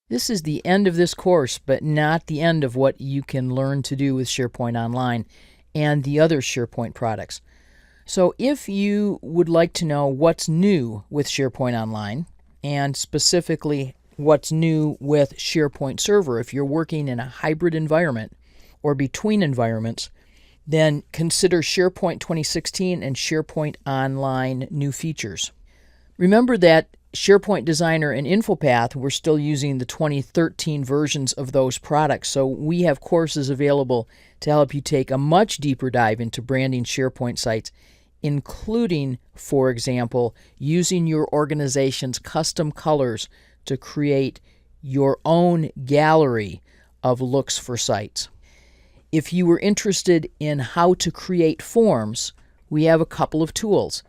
This is the end of this course, but not the end of what you can learn to do with SharePoint Online and the other SharePoint products. So if you would like to know what's new with SharePoint Online, and specifically what's new with SharePoint Server, if you're working in a hybrid environment or between environments, then consider SharePoint 2016 and SharePoint Online new features. Remember that SharePoint Designer and InfoPath, we're still using the 2013 versions of those products, so we have courses available to help you take a much deeper dive into branding SharePoint sites, including, for example, using your organization's custom colors to create your own gallery of looks for sites. If you were interested in how to create forms, we have a couple of tools.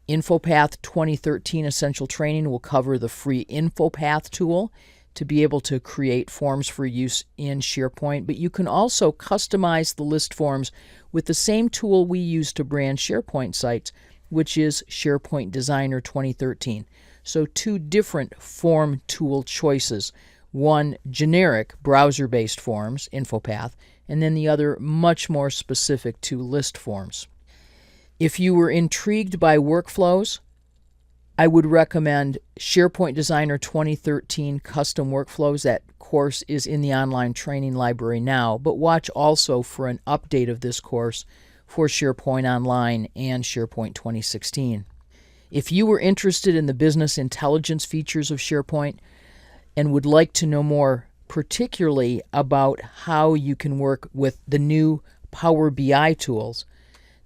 InfoPath 2013 Essential Training will cover the free InfoPath tool to be able to create forms for use in SharePoint, but you can also customize the list forms with the same tool we use to brand SharePoint sites, which is SharePoint Designer 2013. So two different form tool choices. One generic browser-based forms, InfoPath, and then the other much more specific to list forms. If you were intrigued by workflows, I would recommend SharePoint Designer 2013 Custom Workflows. That course is in the online training library now, but watch also for an update of this course for SharePoint Online and SharePoint 2016. If you were interested in the business intelligence features of SharePoint and would like to know more particularly about how you can work with the new Power BI tools,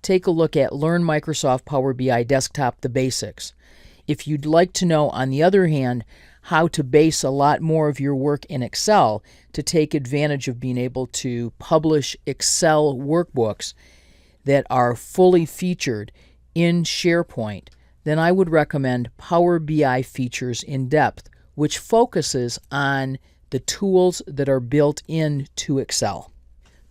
take a look at Learn Microsoft Power BI Desktop, the basics. If you'd like to know, on the other hand, how to base a lot more of your work in Excel to take advantage of being able to publish Excel workbooks that are fully featured in SharePoint, then I would recommend Power BI Features in Depth, which focuses on the tools that are built into Excel.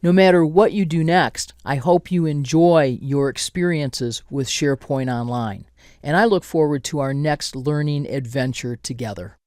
No matter what you do next, I hope you enjoy your experiences with SharePoint Online, and I look forward to our next learning adventure together.